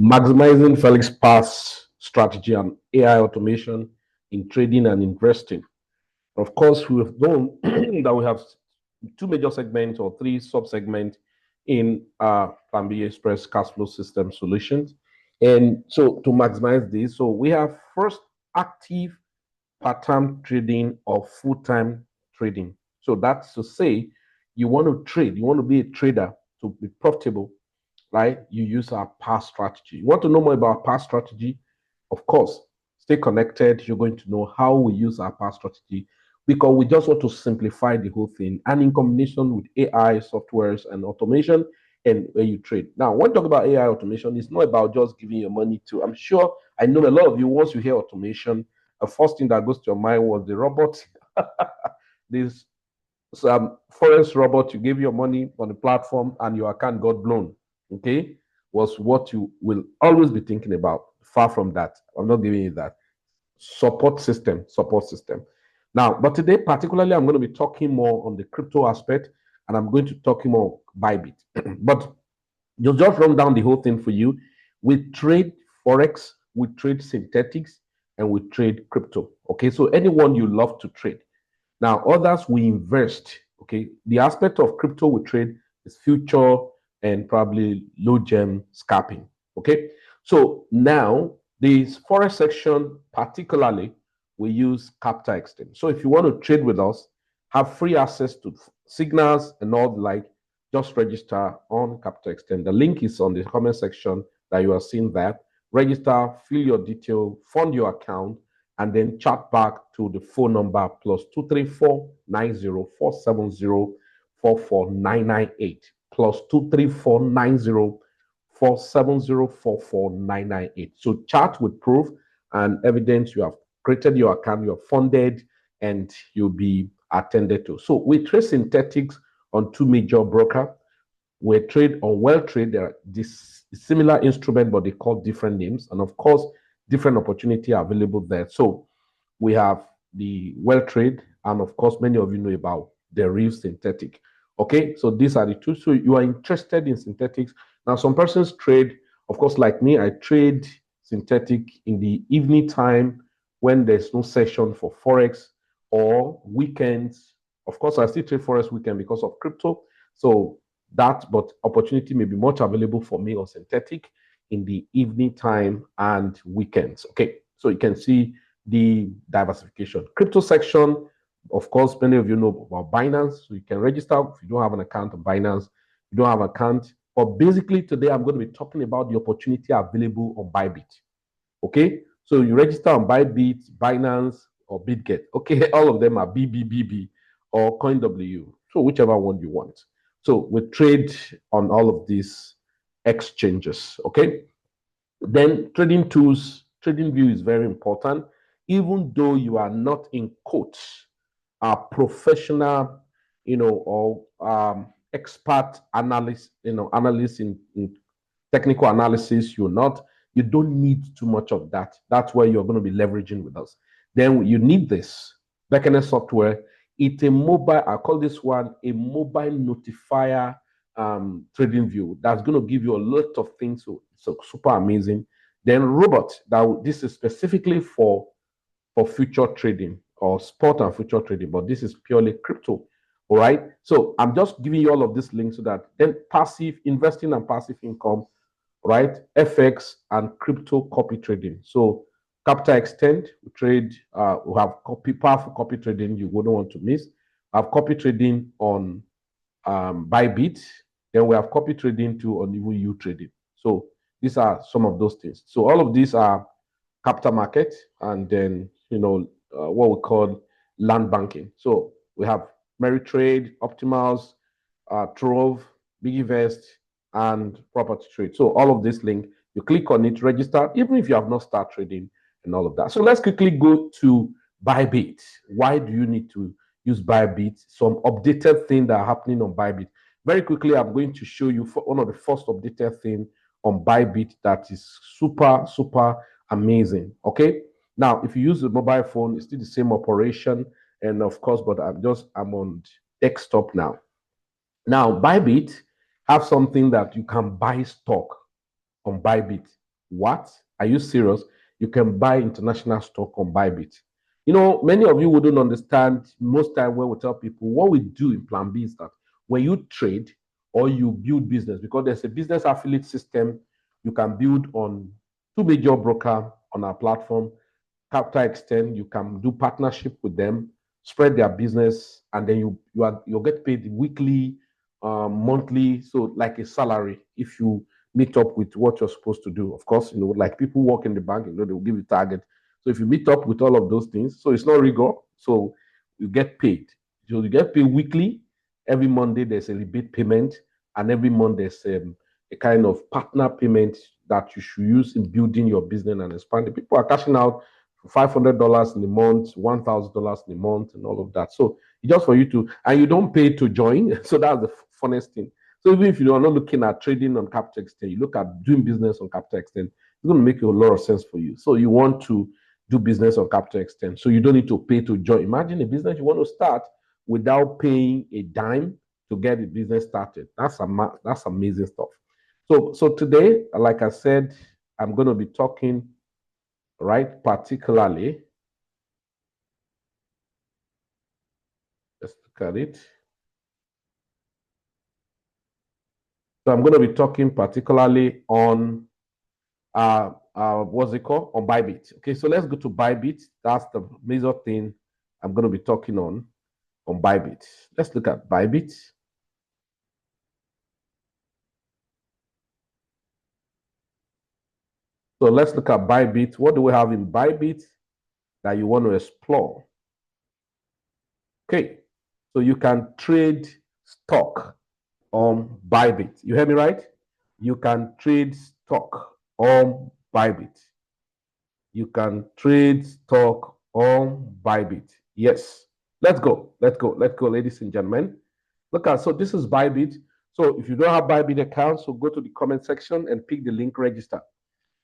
Maximizing FELIX PARSS strategy and AI automation in trading and investing. Of course, we have known that we have two major segments or three sub-segments in Planbxpr cash flow system solutions. And so to maximize this, so we have first active part-time trading or full-time trading. So that's to say, you want to trade, you want to be a trader to be profitable, right? You use our PARSS strategy. You want to know more about PARSS strategy? Of course, stay connected. You're going to know how we use our PARSS strategy because we just want to simplify the whole thing and in combination with AI softwares and automation and where you trade. Now, when we talk about AI automation, it's not about just giving your money to, I'm sure I know a lot of you, once you hear automation, the first thing that goes to your mind was the robot. This forex robot, you gave your money on the platform and your account got blown. Okay, was what you will always be thinking about. Far from that, I'm not giving you that. Support system. Now, but today particularly, I'm going to be talking more on the crypto aspect, and I'm going to talk more Bybit. But you'll just run down the whole thing for you. We trade forex, we trade synthetics, and we trade crypto. Okay, so anyone you love to trade. Now, others we invest. Okay, the aspect of crypto we trade is future and probably low gem scalping. Okay, so now this forex section, particularly, we use capital extend. So if you want to trade with us, have free access to signals and all the like, just register on capital extend. The link is on the comment section that you are seeing that. Register, fill your detail, fund your account, and then chat back to the phone number plus 234-90-470-44998 plus 234-90-470-44998. So chat with proof and evidence you have created your account, you're funded, and you'll be attended to. So we trade synthetics on two major brokers. We trade on WellTrade. There are this similar instrument, but they call different names. And of course, different opportunity available there. So we have the WellTrade, and of course, many of you know about the real synthetic. Okay, so these are the two. So you are interested in synthetics. Now, some persons trade, of course, like me, I trade synthetic in the evening time when there's no session for forex or weekends. Of course, I still trade forex weekend because of crypto. So that, but opportunity may be much available for me on synthetic in the evening time and weekends. Okay, so you can see the diversification. Crypto section, of course, many of you know about Binance, so you can register if you don't have an account on Binance, you don't have an account. But basically today I'm going to be talking about the opportunity available on Bybit. Okay, so you register on Bybit, Binance, or BitGet. Okay, all of them are BBBB or CoinW, so whichever one you want. So we trade on all of these exchanges. Okay, then trading tools, trading view is very important. Even though you are not in quotes, a professional, or expert analyst, analyst in technical analysis, you don't need too much of that. That's where you're going to be leveraging with us. Then you need this BEKENET software. It's a mobile, I call this one a mobile notifier trading view that's going to give you a lot of things. So super amazing. Then robot, this is specifically for future trading or spot and future trading, but this is purely crypto. All right. So I'm just giving you all of these links so that then passive investing and passive income, right? FX and crypto copy trading. So capital extend, we trade, we have powerful copy trading you wouldn't want to miss. I have copy trading on Bybit. Then we have copy trading too on even you trading. So these are some of those things. So all of these are capital market, and then what we call land banking. So we have Meritrade, Optimals, Trove, BigInvest, and Property Trade. So all of this link, you click on it, register, even if you have not started trading and all of that. So let's quickly go to Bybit. Why do you need to use Bybit? Some updated things that are happening on Bybit. Very quickly, I'm going to show you one of the first updated things on Bybit that is super, super amazing. Okay. Now, if you use the mobile phone, it's still the same operation. And of course, but I'm on desktop now. Now, Bybit have something that you can buy stock on Bybit. What? Are you serious? You can buy international stock on Bybit. You know, many of you wouldn't understand most time when we tell people what we do in Plan B is that when you trade or you build business, because there's a business affiliate system you can build on two major broker on our platform, Capital Extend, you can do partnership with them, spread their business, and then you'll get paid weekly, monthly, so like a salary if you meet up with what you're supposed to do. Of course, like people work in the bank, they will give you target. So if you meet up with all of those things, so it's not rigor. So you get paid. So you get paid weekly. Every Monday there's a rebate payment, and every month there's a kind of partner payment that you should use in building your business and expanding. People are cashing out $500 in a month, $1,000 in a month, and all of that. So it's just for you to, and you don't pay to join. So that's the funnest thing. So even if you are not looking at trading on Capital Extend, you look at doing business on Capital Extend, it's going to make a lot of sense for you. So you want to do business on Capital Extend, so you don't need to pay to join. Imagine a business you want to start without paying a dime to get the business started. That's amazing stuff. So today, like I said, I'm going to be talking, right, particularly, let's look at it. So I'm going to be talking particularly on what's it called? On Bybit. Okay, so let's go to Bybit. That's the major thing I'm going to be talking on Bybit. Let's look at Bybit. So let's look at Bybit. What do we have in Bybit that you want to explore? Okay, so you can trade stock on Bybit. You hear me right? You can trade stock on Bybit. You can trade stock on Bybit. Yes. Let's go, ladies and gentlemen. Look at, so this is Bybit. So if you don't have Bybit account, so go to the comment section and pick the link register.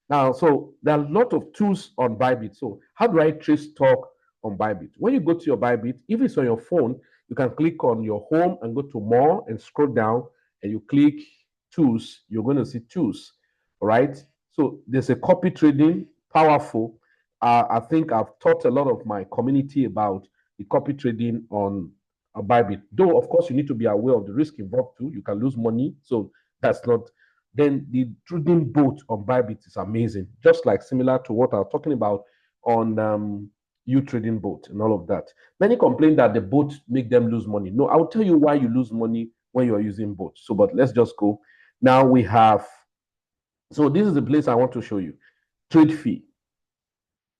Now, so there are a lot of tools on Bybit. So how do I trade stock on Bybit? When you go to your Bybit, if it's on your phone, you can click on your home and go to more and scroll down and you click tools. You're going to see tools, all right? So there's a copy trading, powerful. I think I've taught a lot of my community about the copy trading on Bybit. Though, of course, you need to be aware of the risk involved too. You can lose money. So that's not. Then the trading bot on Bybit is amazing, just like similar to what I was talking about on you trading bot and all of that. Many complain that the bot make them lose money. No, I'll tell you why you lose money when you are using bot. So, but let's just go. Now we have, so this is the place I want to show you. Trade fee.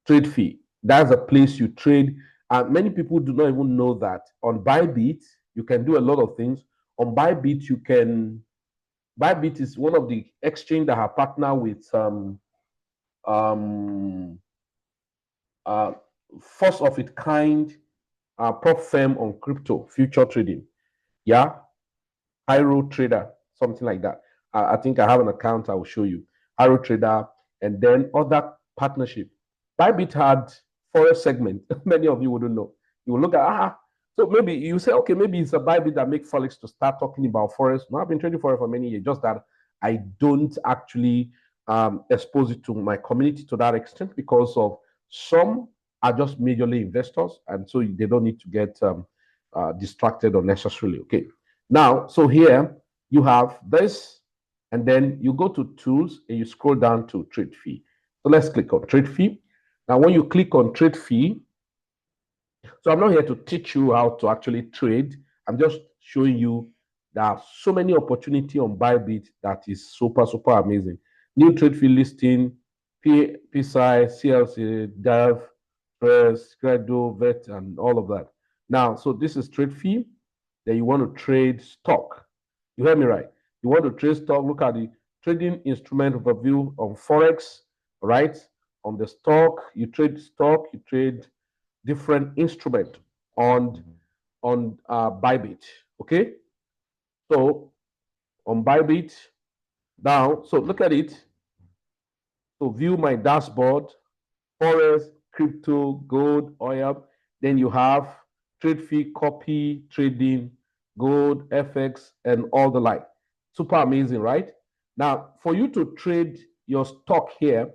Trade fee. That's a place you trade. And many people do not even know that on Bybit, you can do a lot of things. On Bybit, you can, Bybit is one of the exchange that have partnered with first of its kind prop firm on crypto future trading. Yeah, Hiro Trader, something like that. I think I have an account. I will show you Hiro Trader, and then other partnership. Bybit had forest segment. Many of you wouldn't know. You will look at so maybe you say, okay, maybe it's a Bybit that makes FELIX to start talking about forest. No, I've been trading forest for many years. Just that I don't actually expose it to my community to that extent because of some are just majorly investors, and so they don't need to get distracted unnecessarily. Okay. Now, so here you have this, and then you go to tools and you scroll down to trade fee. So let's click on trade fee. Now, when you click on trade fee, so I'm not here to teach you how to actually trade. I'm just showing you there are so many opportunity on Bybit that is super, super amazing. New trade fee listing, PSI, CLC, DAV, Press, Credo, VET, and all of that. Now, so this is trade fee. Then you want to trade stock. You hear me right? You want to trade stock. Look at the trading instrument overview on Forex, right? On the stock, you trade different instrument on Bybit. Okay, so on Bybit now, so look at it. So view my dashboard, Forex, crypto, gold, oil. Then you have trade fee, copy, trading, gold, FX, and all the like. Super amazing, right? Now, for you to trade your stock here,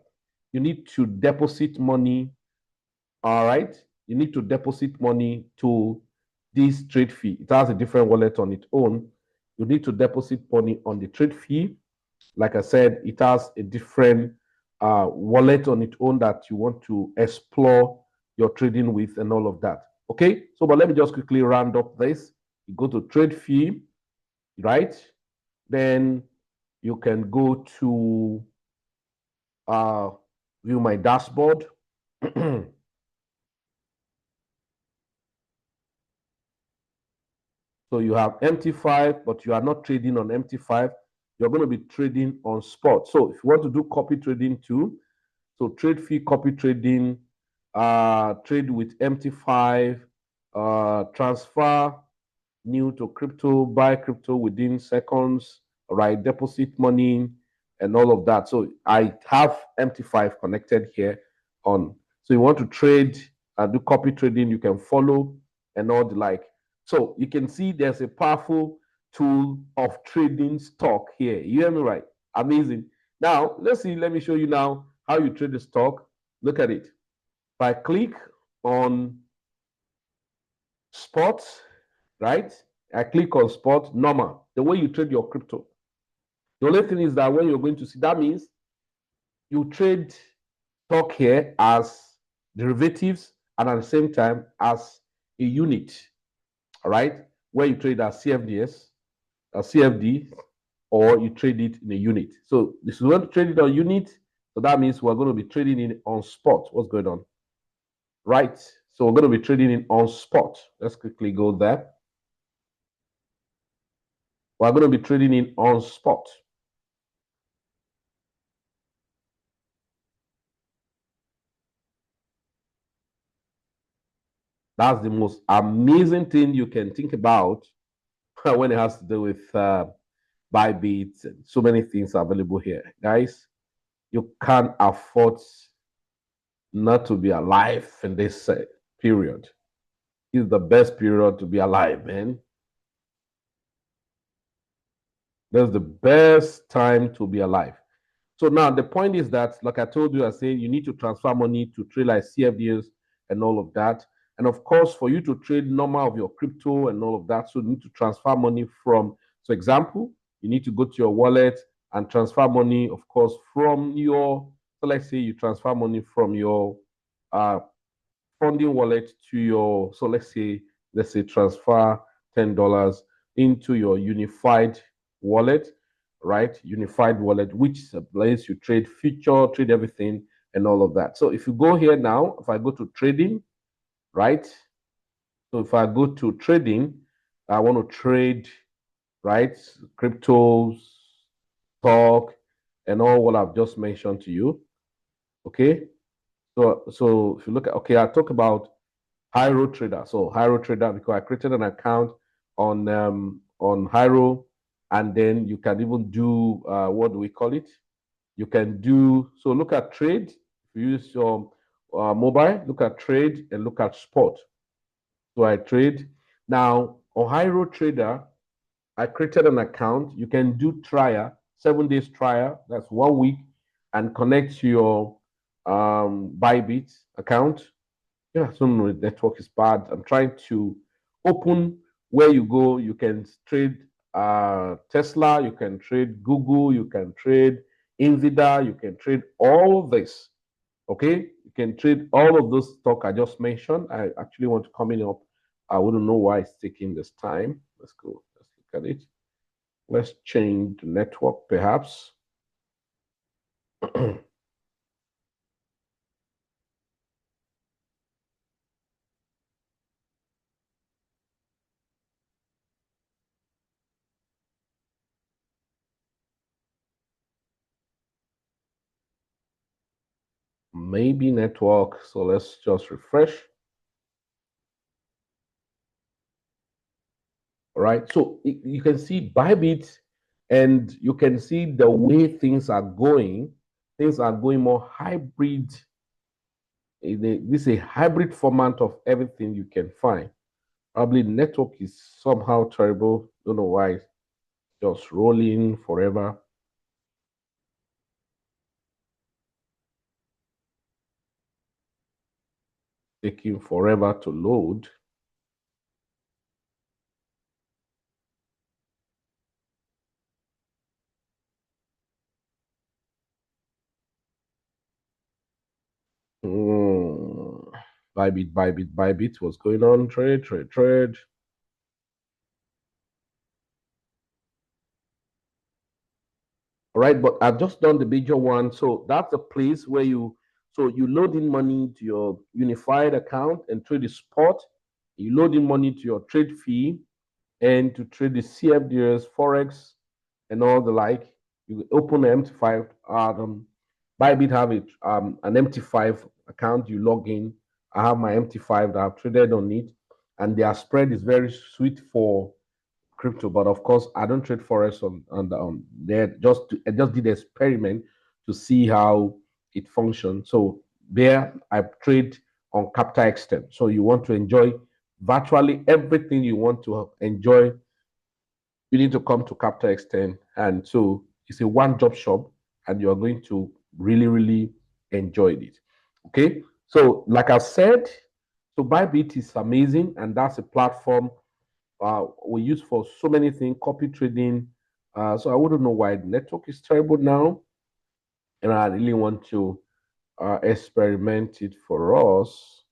you need to deposit money. All right. You need to deposit money to this trade fee. It has a different wallet on its own. You need to deposit money on the trade fee. Like I said, it has a different wallet on its own that you want to explore your trading with and all of that. Okay. So, but let me just quickly round up this. You go to trade fee, right? Then you can go to view my dashboard. So you have MT5, but you are not trading on MT5. You're going to be trading on spot. So if you want to do copy trading too, so trade fee, copy trading, trade with MT5, transfer new to crypto, buy crypto within seconds, right? Deposit money and all of that. So I have MT5 connected here on. So you want to trade and do copy trading, you can follow and all the like. So you can see there's a powerful tool of trading stock here. You hear me right? Amazing. Now, let's see. Let me show you now how you trade the stock. Look at it. If I click on spot, right? I click on spot, normal, the way you trade your crypto. The only thing is that when you're going to see, that means you trade stock here as derivatives and at the same time as a unit, all right? Where you trade as CFDs, as CFD, or you trade it in a unit. So this is going to trade it on unit. So that means we're going to be trading in on spot. What's going on? Right. So we're going to be trading in on spot. Let's quickly go there. We're going to be trading in on spot. That's the most amazing thing you can think about when it has to do with Bybit and so many things available here. Guys, you can't afford not to be alive in this period. It's the best period to be alive, man. That's the best time to be alive. So now the point is that, like I told you, I said you need to transfer money to trade like CFDs and all of that. And of course, for you to trade normal of your crypto and all of that, so you need to transfer money from, so example, you need to go to your wallet and transfer money, of course, from your, so let's say you transfer money from your funding wallet to your, so let's say transfer $10 into your unified wallet, right? Unified wallet, which is a place you trade future, trade everything, and all of that. So if you go here now, if I go to trading, right? So if I go to trading, I want to trade, right? Cryptos, stock, and all what I've just mentioned to you. Okay. So if you look at, okay, I talk about Hiro Trader. So Hiro Trader, because I created an account on Hiro, and then you can even do what do we call it? You can do, so look at trade. If you use your mobile, look at trade and look at spot. So I trade. Now on Hiro Trader, I created an account. You can do trial, 7 days trial. That's 1 week, and connect to your Bybit account. Yeah, so no, the network is bad. I'm trying to open where you go. You can trade Tesla, you can trade Google, you can trade Nvidia, you can trade all of this. Okay, you can trade all of those stock I just mentioned. I actually want to come in up. I wouldn't know why it's taking this time. Let's go. Let's look at it. Let's change the network, perhaps. Maybe network. So let's just refresh. All right. So you can see Bybit, and you can see the way things are going. Things are going more hybrid. This is a hybrid format of everything you can find. Probably network is somehow terrible. Don't know why. It's just rolling forever. taking forever to load. Bybit, Bybit, Bybit. What's going on? Trade, trade, trade. All right, but I've just done the major one. So that's the place where you load in money to your unified account and trade the spot. You load in money to your trade fee and to trade the CFDs, Forex, and all the like. You open an MT5. Bybit have an MT5 account. You log in. I have my MT5 that I've traded on it, and their spread is very sweet for crypto. But of course, I don't trade forex on there. I just did an experiment to see how it functions. So there, I trade on capital extent. So you want to enjoy virtually everything you want to enjoy, you need to come to capital extent. And so it's a one-job shop, and you're going to really, really enjoy it. Okay. So, like I said, so Bybit is amazing, and that's a platform we use for so many things, copy trading. So I wouldn't know why the network is terrible now, and I really want to experiment it for us.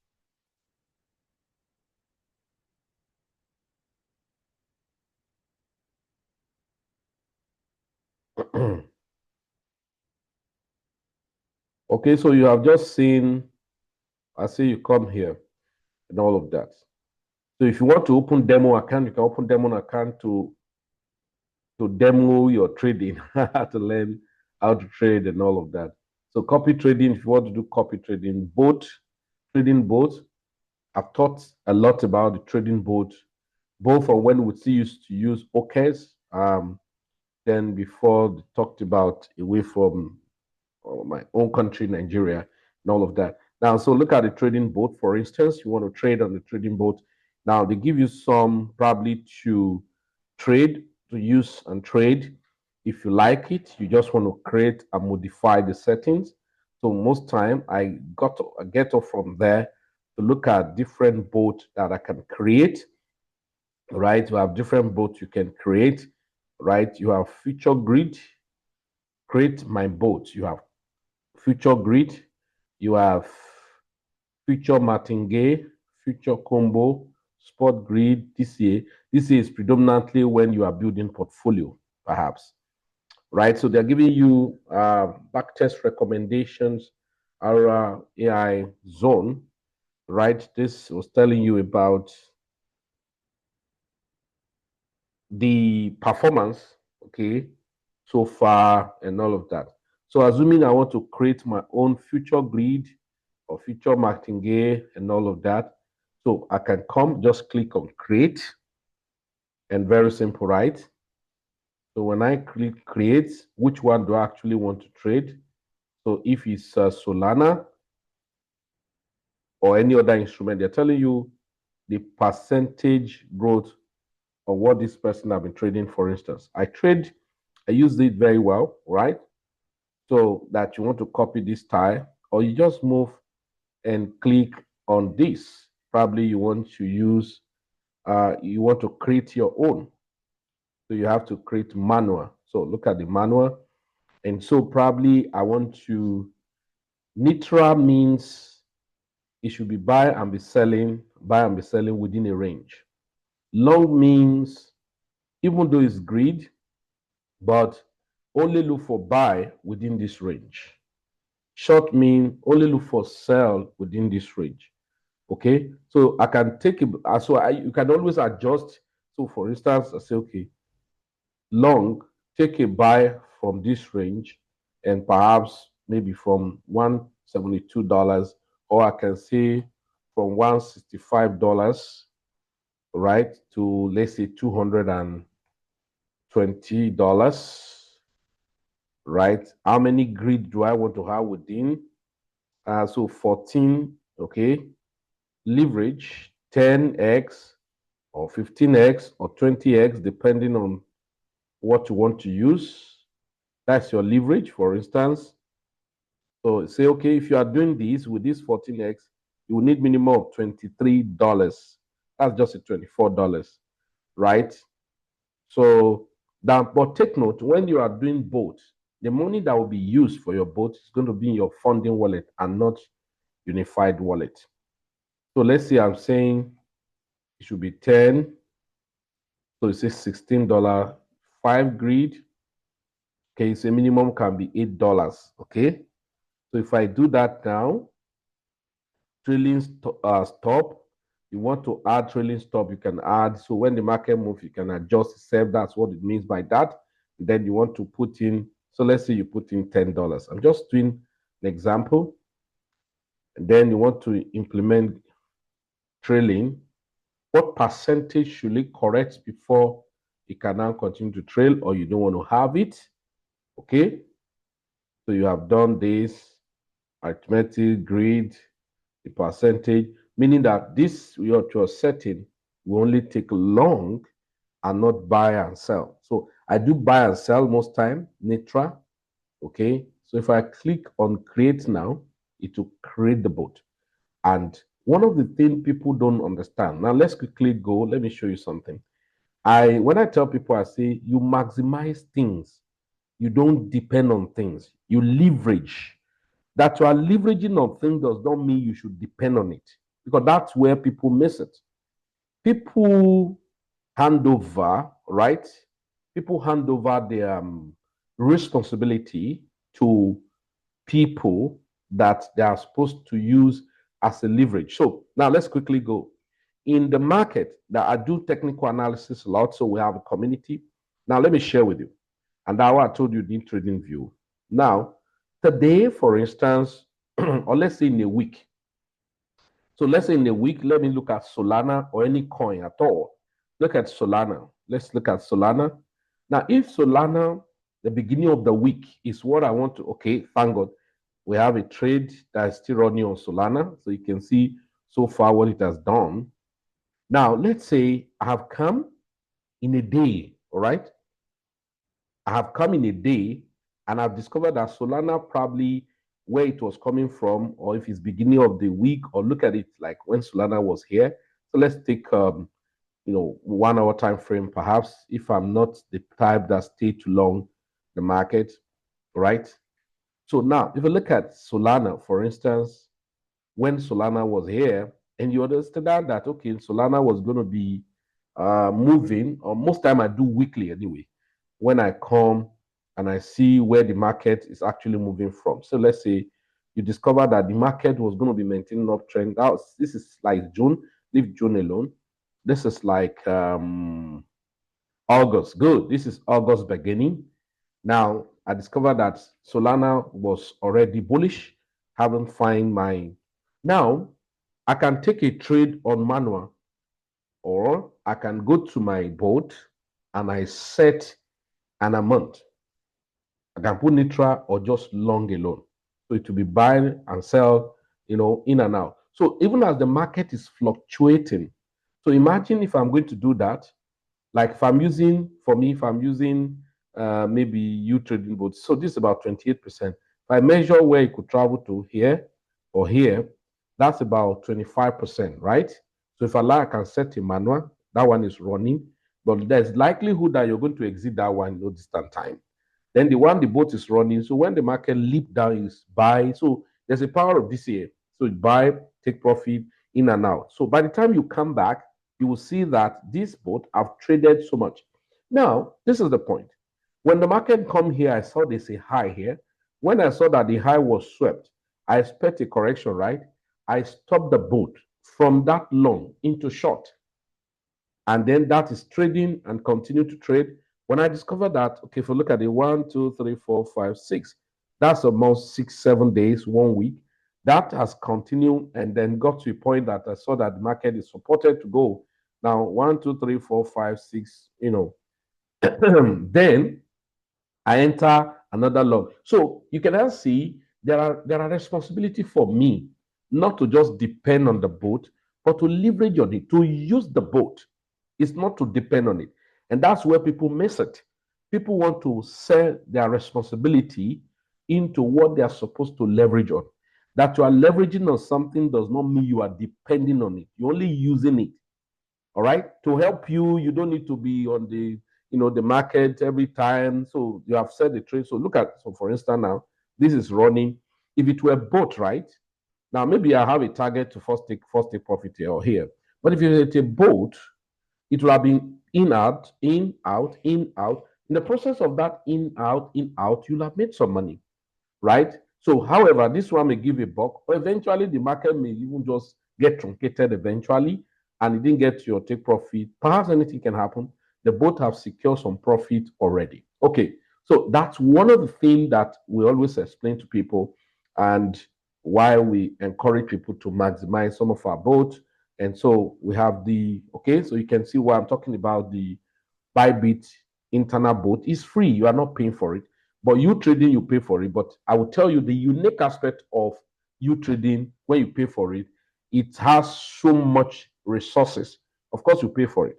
Okay, so you have just seen, I see you come here and all of that. So if you want to open demo account, you can open demo account to demo your trading, to learn how to trade and all of that. So copy trading, if you want to do copy trading, trading both. I've taught a lot about the trading boat, both from when we still used to use OKs, then before we talked about away from my own country, Nigeria, and all of that. Now, so look at the trading boat, for instance. You want to trade on the trading boat. Now, they give you some probably to trade, to use and trade. If you like it, you just want to create and modify the settings. So most time I get off from there to look at different boats that I can create, right? You have different boats you can create, right? You have future grid, create my boat. You have future grid, you have future martingale, future combo, spot grid, DCA. This is predominantly when you are building portfolio, perhaps, right? So they're giving you backtest recommendations, our AI zone, right? This was telling you about the performance, okay, so far and all of that. So assuming I want to create my own future grid or future martingale and all of that, so I can come, just click on create, and very simple, right? So when I click create, which one do I actually want to trade? So if it's Solana or any other instrument, they're telling you the percentage growth of what this person have been trading. For instance, I used it very well, right? So that you want to copy this tile, or you just move and click on this. Probably you want to use, you want to create your own. So you have to create manual. So look at the manual. And so probably I want to, neutral means it should be buy and be selling within a range. Long means, even though it's grid, but only look for buy within this range. Short mean only look for sell within this range. Okay, so I can take it. You can always adjust. So for instance, I say, okay, long, take a buy from this range, and perhaps maybe from $172, or I can say from $165, right, to let's say $220, right? How many grid do I want to have within? So 14, okay. Leverage 10x or 15x or 20x, depending on what you want to use. That's your leverage, for instance. So say, okay, if you are doing this with this 14x, you will need minimum of $23. That's just a $24, right? So that, but take note, when you are doing both, the money that will be used for your both is going to be in your funding wallet and not unified wallet. So let's say I'm saying it should be 10. So it says $16, 5 grid. Okay, so minimum can be $8. Okay. So if I do that now, trailing stop, you want to add trailing stop, you can add. So when the market moves, you can adjust itself. That's what it means by that. Then you want to put in, so let's say you put in $10. I'm just doing an example. And then you want to implement trailing. What percentage should it correct before it can now continue to trail, or you don't want to have it? Okay. So you have done this arithmetic grid, the percentage, meaning that this your setting will only take long and not buy and sell. So I do buy and sell most time, Nitra. Okay. So if I click on create now, it will create the bot. And one of the things people don't understand. Now let's quickly go. Let me show you something. When I tell people, I say you maximize things. You don't depend on things. You leverage. That you are leveraging on things does not mean you should depend on it, because that's where people miss it. People hand over, right? People hand over their responsibility to people that they are supposed to use as a leverage. So now let's quickly go. In the market, that I do technical analysis a lot, so we have a community. Now let me share with you. And that's what I told you the trading view. Now, today, for instance, or let's say in a week. So let's say in a week, let me look at Solana or any coin at all. Look at Solana. Let's look at Solana. Now, if Solana, the beginning of the week is what I want to, okay, thank God. We have a trade that is still running on Solana. So you can see so far what it has done. Now, let's say I have come in a day, all right? I have come in a day and I've discovered that Solana probably where it was coming from, or if it's beginning of the week, or look at it like when Solana was here. So let's take 1 hour time frame, perhaps, if I'm not the type that stay too long the market, right? So now if you look at Solana, for instance, when Solana was here, and you understand that okay, Solana was going to be moving, or most time I do weekly anyway, when I come and I see where the market is actually moving from. So let's say you discover that the market was going to be maintaining uptrend. This is like June, leave June alone. This is like August. Good. This is August beginning. Now I discovered that Solana was already bullish. Haven't find my. Now I can take a trade on manual, or I can go to my board and I set an amount. I can put Nitra or just long alone. So it will be buy and sell, in and out. So even as the market is fluctuating, so imagine if I'm going to do that, like if I'm using maybe you trading boards. So this is about 28%. If I measure where it could travel to here or here, that's about 25%, right? So if I like, I can set a manual. That one is running, but there's likelihood that you're going to exit that one in no distant time. Then the one the boat is running, so when the market leap down, is buy. So there's a power of this here. So buy, take profit, in and out. So by the time you come back, you will see that this boat have traded so much. Now, this is the point. When the market come here, I saw there's a high here. When I saw that the high was swept, I expect a correction, right? I stopped the boat from that long into short. And then that is trading and continue to trade. When I discovered that, okay, if you look at the 1, 2, 3, 4, 5, 6, that's almost 6, 7 days, 1 week. That has continued and then got to a point that I saw that the market is supported to go. Now, 1, 2, 3, 4, 5, 6, then I enter another long. So you can now see there are responsibility for me not to just depend on the boat, but to leverage on it, to use the boat. It's not to depend on it. And that's where people miss it. People want to sell their responsibility into what they are supposed to leverage on. That you are leveraging on something does not mean you are depending on it. You're only using it. All right. To help you, you don't need to be on the the market every time. So you have set the trade. So look at, so for instance, now this is running. If it were both, right? Now maybe I have a target to first take profit here or here. But if it's a boat, it will have been in, out, in, out, in, out. In the process of that in, out, you'll have made some money, right? So, however, this one may give a buck, or eventually the market may even just get truncated eventually, and it didn't get your take profit. Perhaps anything can happen. They both have secured some profit already. Okay, so that's one of the things that we always explain to people, and why we encourage people to maximize some of our boats. And so we have so you can see why I'm talking about the Bybit internal boat. Is free. You are not paying for it. But you trading, you pay for it. But I will tell you the unique aspect of you trading when you pay for it, it has so much resources. Of course, you pay for it.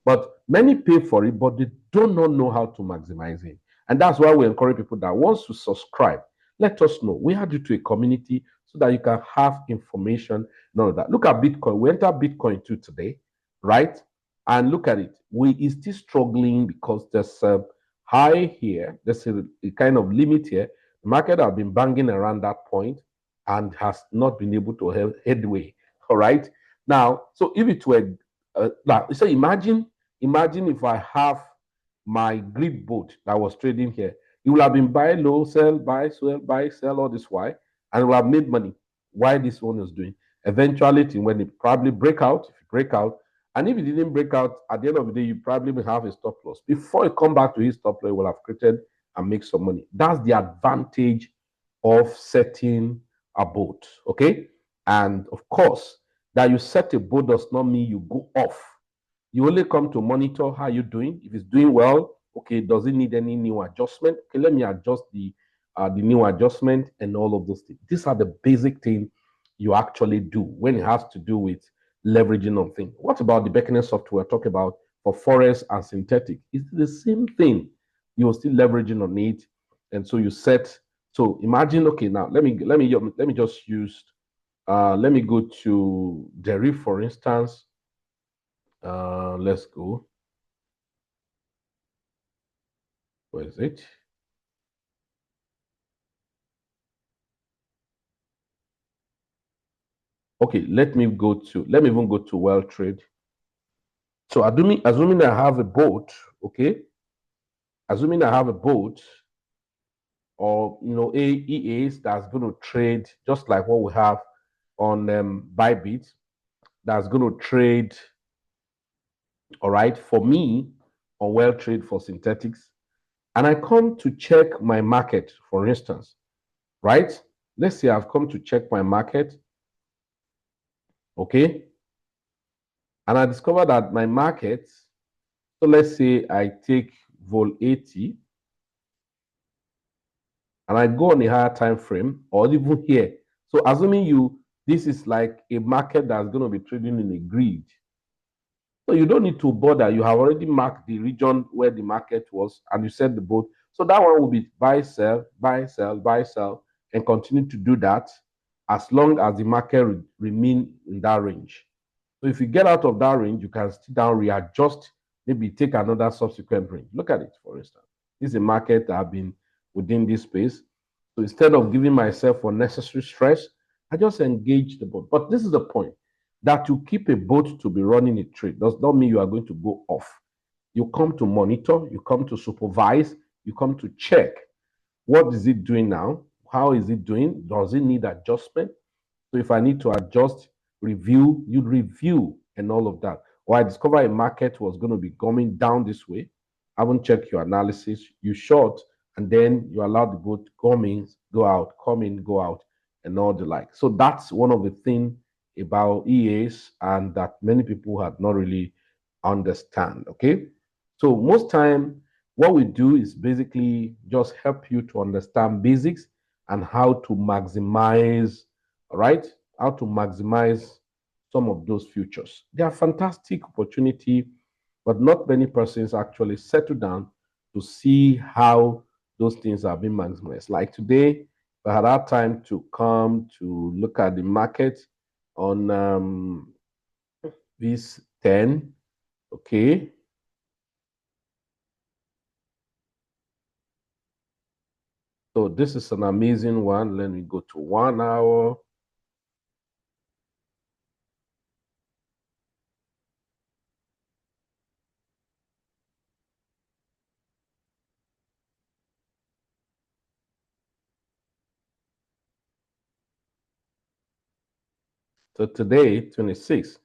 But many pay for it, but they do not know how to maximize it. And that's why we encourage people that once you subscribe, let us know. We add you to a community so that you can have information. None of that. Look at Bitcoin. We enter Bitcoin too today, right? And look at it. We is still struggling because there's a high here. There's a kind of limit here. The market has been banging around that point and has not been able to have headway. All right. Now, so if it were so imagine if I have my grid boat that was trading here. You will have been buy low, sell, buy, sell, buy, sell all this while, and you will have made money. Why this one is doing? Eventually, when it probably break out, if it break out, and if it didn't break out, at the end of the day, you probably will have a stop loss. Before you come back to his stop loss, you will have created and make some money. That's the advantage of setting a boat. Okay. And of course, that you set a boat does not mean you go off. You only come to monitor how you're doing. If it's doing well, okay, does it need any new adjustment? Okay, let me adjust the new adjustment and all of those things. These are the basic things you actually do when it has to do with leveraging on things. What about the BEKENET software? Talk about for forex and synthetic. It's the same thing. You're still leveraging on it, and so you set. So imagine, okay, now let me just use. Let me go to Deriv, for instance. Let's go. Where is it? Okay, let me even go to Well Trade. So assuming I have a boat, okay, assuming I have a boat, or EAs that's going to trade just like what we have on Bybit, that's going to trade, all right, for me on Well Trade for synthetics, and I come to check my market, for instance, right? Let's say I've come to check my market, okay, and I discover that my market, so let's say I take vol 80 and I go on a higher time frame, or even here. So assuming this is like a market that's going to be trading in a grid. So you don't need to bother. You have already marked the region where the market was, and you set the boat. So that one will be buy, sell, buy, sell, buy, sell, and continue to do that as long as the market remain in that range. So if you get out of that range, you can sit down, readjust, maybe take another subsequent range. Look at it, for instance. This is a market that have been within this space. So instead of giving myself unnecessary stress, I just engage the boat. But this is the point, that you keep a boat to be running a trade does not mean you are going to go off. You come to monitor, you come to supervise, you come to check. What is it doing now? How is it doing? Does it need adjustment? So if I need to adjust, you'd review and all of that. Or I discover a market was going to be coming down this way. I won't check your analysis. You short, and then you allow the boat come in, go out, come in, go out, and all the like. So that's one of the things about EAs, and that many people have not really understand. Okay. So most time, what we do is basically just help you to understand basics and how to maximize, all right, how to maximize some of those futures. They are fantastic opportunity, but not many persons actually settle down to see how those things are being maximized. Like today, if I had had time to come to look at the market on this 10. Okay. So this is an amazing one. Let me go to 1 hour. So today, 26.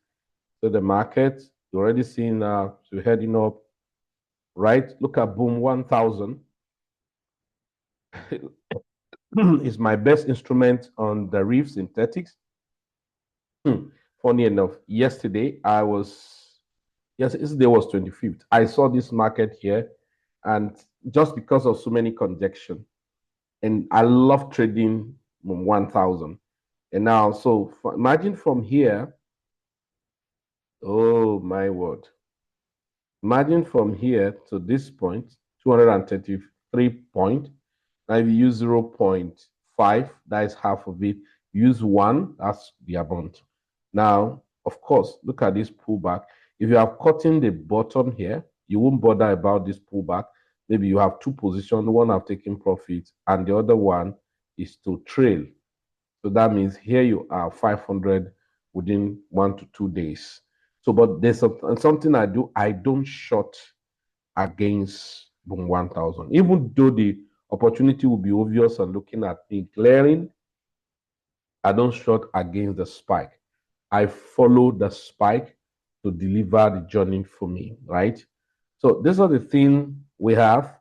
So the market, you already seen so heading up, right? Look at boom 1000. Is my best instrument on the reef synthetics. Funny enough, yesterday yesterday was 25th. I saw this market here, and just because of so many conjecture, and I love trading 1000. And now, so imagine from here, oh my word. Imagine from here to this point, 233 point. Now, if you use 0.5, that is half of it. Use 1, that's the amount. Now, of course, look at this pullback. If you have caught in the bottom here, you won't bother about this pullback. Maybe you have two positions, one have taken profit, and the other one is to trail. So that means here you are 500 within 1 to 2 days. So, but there's something I do. I don't short against boom 1000, even though the opportunity will be obvious and looking at me glaring. I don't short against the spike. I follow the spike to deliver the journey for me, right? So these are the things we have,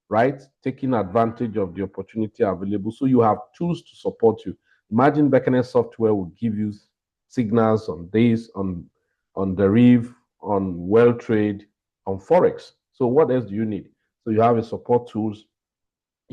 right? Taking advantage of the opportunity available. So you have tools to support you. Imagine BEKENET software will give you signals on this, on the reef, on well trade, on forex. So what else do you need? So you have a support tools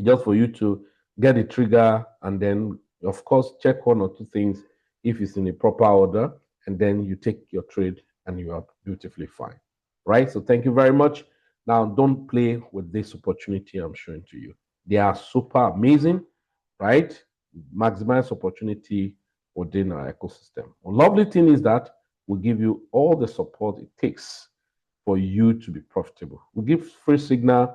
just for you to get a trigger, and then of course check one or two things if it's in a proper order, and then you take your trade and you are beautifully fine, right? So thank you very much. Now don't play with this opportunity I'm showing to you. They are super amazing, right? Maximize opportunity within our ecosystem. A lovely thing is that we give you all the support it takes for you to be profitable. We give free signal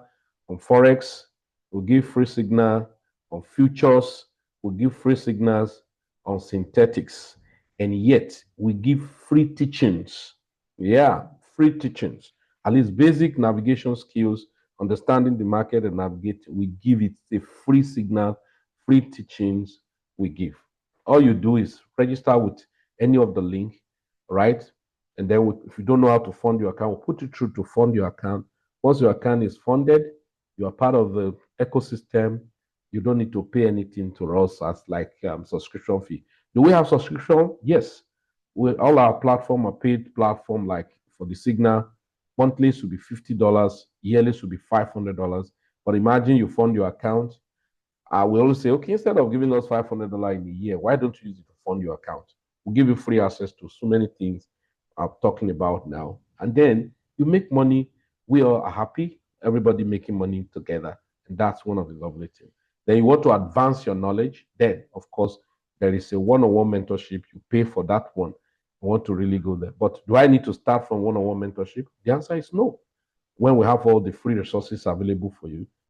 on forex. We'll give free signal on futures. We'll give free signals on synthetics. And yet we give free teachings. Yeah, free teachings. At least basic navigation skills, understanding the market and navigate. We give it a free signal, free teachings we give. All you do is register with any of the link, right? And then if you don't know how to fund your account, we'll put you through to fund your account. Once your account is funded, you are part of the ecosystem. You don't need to pay anything to us as like subscription fee. Do we have subscription? Yes. All our platform are paid platform. Like for the signal, monthly should be $50, yearly should be $500. But imagine you fund your account. We always say, okay, instead of giving us $500 in a year, why don't you use it to fund your account? We'll give you free access to so many things I'm talking about now. And then you make money. We all are happy. Everybody making money together. And that's one of the lovely things. Then you want to advance your knowledge. Then, of course, there is a one-on-one mentorship. You pay for that one. I want to really go there. But do I need to start from one-on-one mentorship? The answer is no. When we have all the free resources available for you,